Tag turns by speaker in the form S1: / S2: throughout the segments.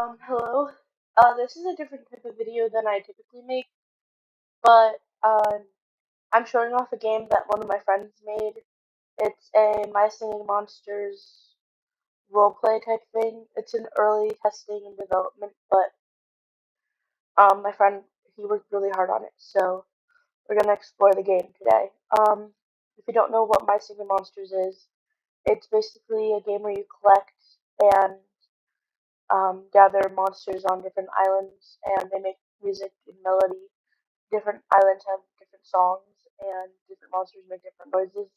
S1: Hello. This is a different type of video than I typically make, but I'm showing off a game that one of my friends made. It's a My Singing Monsters roleplay type thing. It's in early testing and development, but my friend, he worked really hard on it, so we're gonna explore the game today. If you don't know what My Singing Monsters is, it's basically a game where you collect and gather monsters on different islands, and they make music and melody. Different islands have different songs, and different monsters make different noises.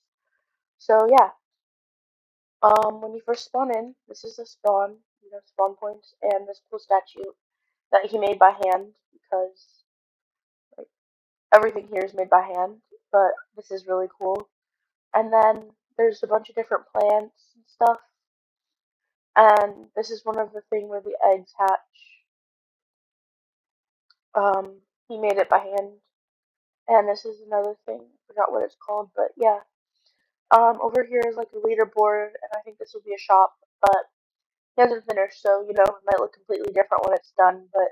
S1: So yeah, when you first spawn in, this is the spawn. You have spawn points and this cool statue that he made by hand because like everything here is made by hand. But this is really cool. And then there's a bunch of different plants and stuff. And this is one of the thing where the eggs hatch. He made it by hand. And this is another thing. I forgot what it's called, but yeah. Over here is like a leaderboard, and I think this will be a shop, but he hasn't finished, so you know, it might look completely different when it's done. But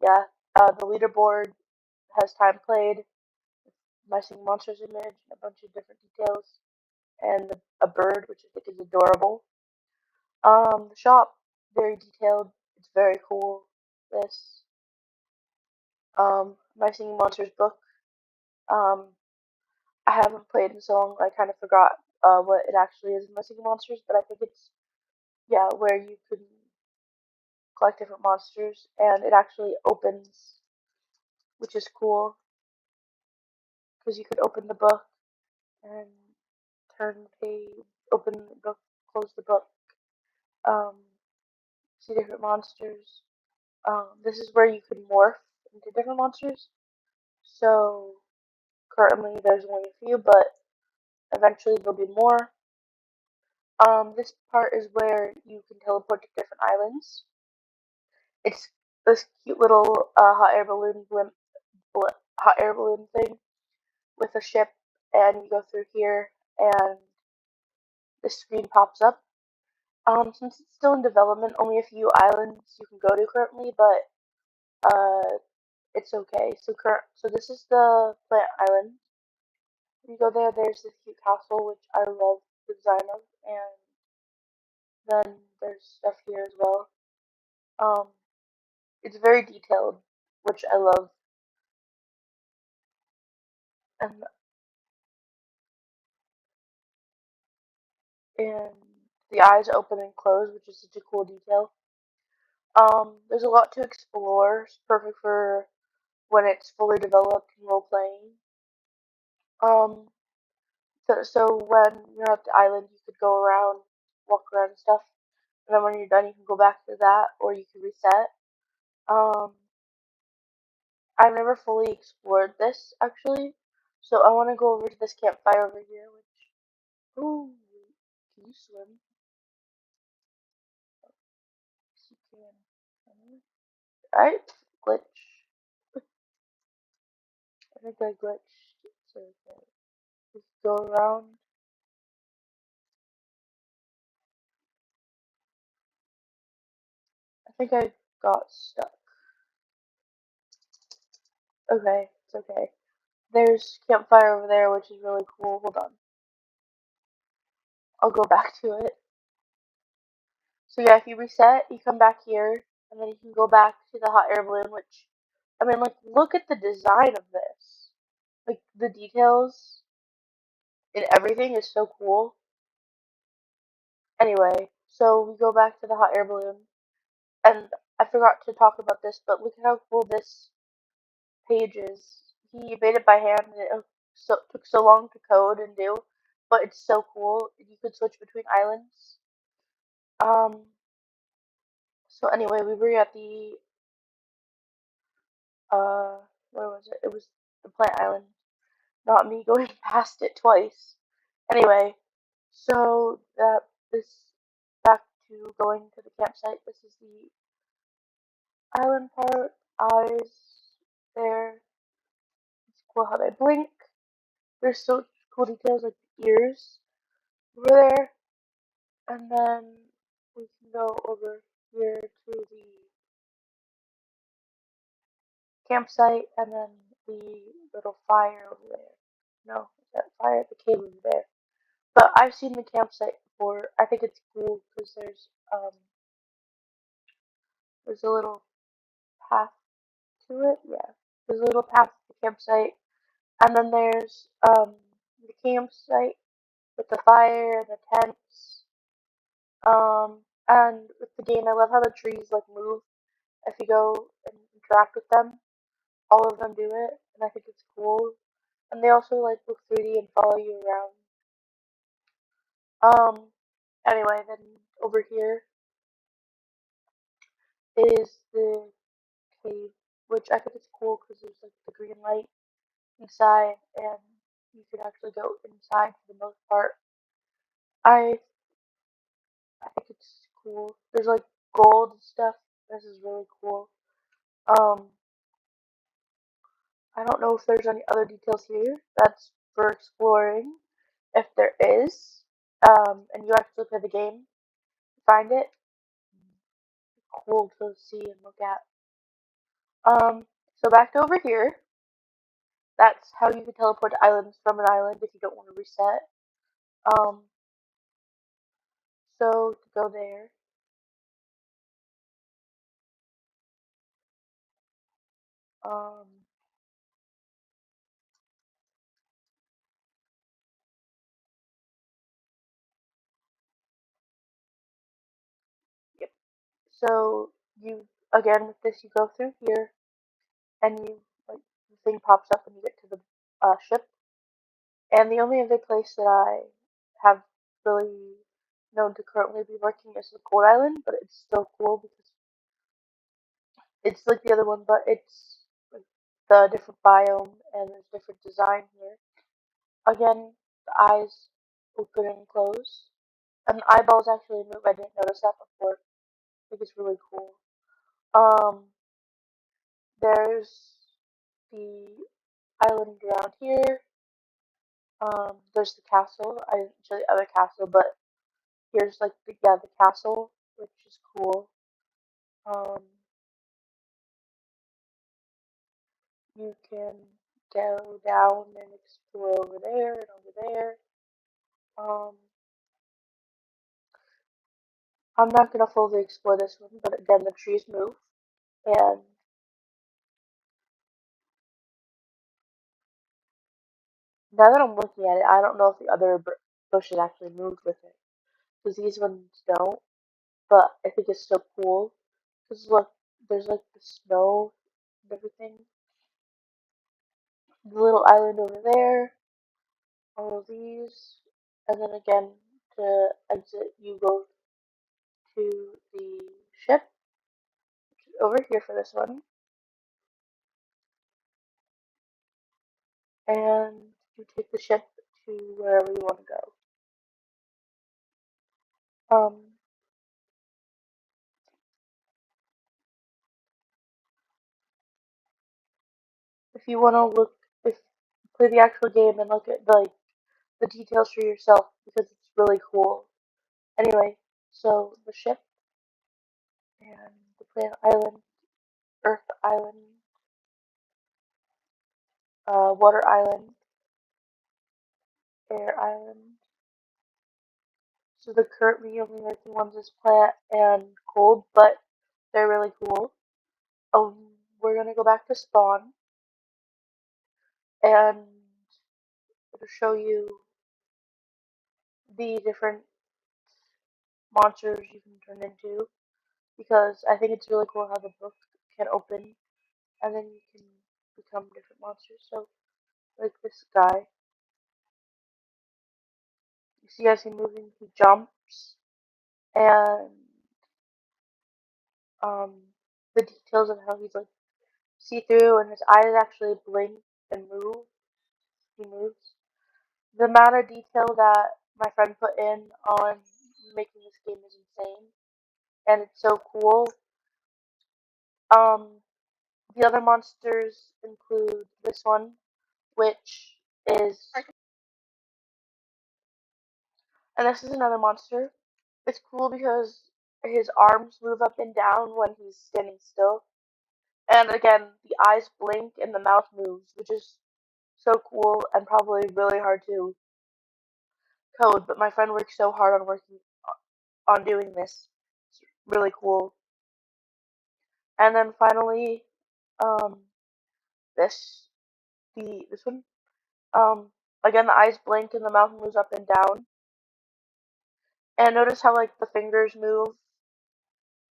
S1: yeah, the leaderboard has time played, my singing monsters image, and a bunch of different details, and a bird, which I think is adorable. The shop, very detailed. It's very cool. This, my singing monsters book. Um, I haven't played in so long, I kind of forgot what it actually is in my singing monsters, but I think it's yeah, where you can collect different monsters, and it actually opens, which is cool because you could open the book and turn the page, open the book, close the book, um, see different monsters. This is where you can morph into different monsters. So currently there's only a few, but eventually there'll be more. This part is where you can teleport to different islands. It's this cute little hot air balloon thing with a ship, and you go through here, and the screen pops up. Since it's still in development, only a few islands you can go to currently, but it's okay. So this is the plant island. When you go there, there's this cute castle, which I love the design of, and then there's stuff here as well. Um, it's very detailed, which I love, and and the eyes open and close, which is such a cool detail. There's a lot to explore. It's perfect for when it's fully developed and role playing. Um, so when you're at the island, you could go around, walk around and stuff. And then when you're done, you can go back to that, or you can reset. Um, I've never fully explored this actually, so I want to go over to this campfire over here. Which, ooh, can you swim? Yes, you can. Alright, glitch. I think I glitched. So okay. Just go around. I think I got stuck. Okay, it's okay. There's campfire over there, which is really cool. Hold on. I'll go back to it. So yeah, if you reset, you come back here, and then you can go back to the hot air balloon, which, I mean, like, look at the design of this. Like, the details in everything is so cool. Anyway, so we go back to the hot air balloon, and I forgot to talk about this, but look at how cool this page is. He made it by hand, and it took so long to code and do, but it's so cool. You could switch between islands. Um, so anyway, we were at the uh, where was it? It was the plant island. Not me going past it twice. Anyway, so that this back to going to the campsite. This is the island part. Eyes there. It's cool how they blink. There's so cool details like the ears over there. And then we can go over here to the campsite, and then the little fire over there. No, that fire at the cave over there. But I've seen the campsite before. I think it's cool because there's a little path to it. Yeah, there's a little path to the campsite, and then there's the campsite with the fire and the tents. And with the game, I love how the trees like move if you go and interact with them. All of them do it, and I think it's cool. And they also like look 3D and follow you around. Anyway, then over here is the cave, which I think is cool because there's like the green light inside, and you can actually go inside for the most part. I I think it's cool. There's like gold and stuff. This is really cool. Um, I don't know if there's any other details here. That's for exploring. If there is, and you actually play the game, find it cool to see and look at. So back to over here. That's how you can teleport to islands from an island if you don't want to reset. Um, so to go there, um, yep. So you again with this, you go through here, and you like the thing pops up when you get to the ship. And the only other place that I have really known to currently be working is the Cold Island, but it's still cool because it's like the other one, but it's like the different biome and there's different design here. Again, the eyes open and close. And the eyeballs actually move. I didn't notice that before. I think it's really cool. Um, there's the island around here. There's the castle. I didn't show the other castle, but here's like the castle, which is cool. Um, you can go down and explore over there and over there. Um, I'm not gonna fully explore this one, but again, the trees move, and now that I'm looking at it, I don't know if the other bushes actually moved with it, because these ones don't. But I think it's still cool. Because look, there's like the snow and everything. The little island over there, all of these, and then again to exit, you go to the ship, which is over here for this one, and you take the ship to wherever you want to go. If you want to look, if play the actual game and look at the details for yourself because it's really cool. Anyway, so the ship and the planet island, Earth island, water island, air island. So the currently only working ones is plant and cold, but they're really cool. We're gonna go back to spawn and it'll show you the different monsters you can turn into because I think it's really cool how the book can open and then you can become different monsters. So like this guy, you see as he moving, he jumps, and um, the details of how he's like see through and his eyes actually blink and move. He moves. The amount of detail that my friend put in on making this game is insane, and it's so cool. Um, the other monsters include this one, which is, and this is another monster. It's cool because his arms move up and down when he's standing still, And again, the eyes blink and the mouth moves, which is so cool and probably really hard to code. But my friend worked so hard on doing this. It's really cool. And then finally, um, this this one. Um, Again, the eyes blink and the mouth moves up and down. And notice how like the fingers move,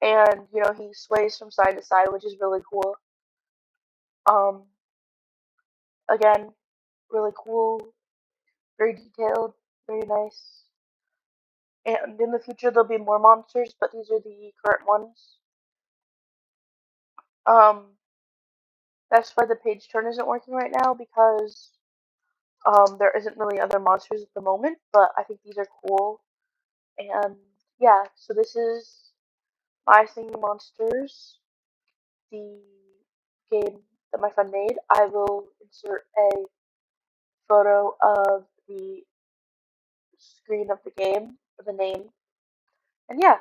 S1: and he sways from side to side, which is really cool. Um, Again, really cool, very detailed, very nice. And in the future there'll be more monsters, but these are the current ones. Um, that's why the page turn isn't working right now, because there isn't really other monsters at the moment, but I think these are cool. And yeah, so this is My Singing Monsters, the game that my friend made. I will insert a photo of the screen of the game, or the name. And yeah,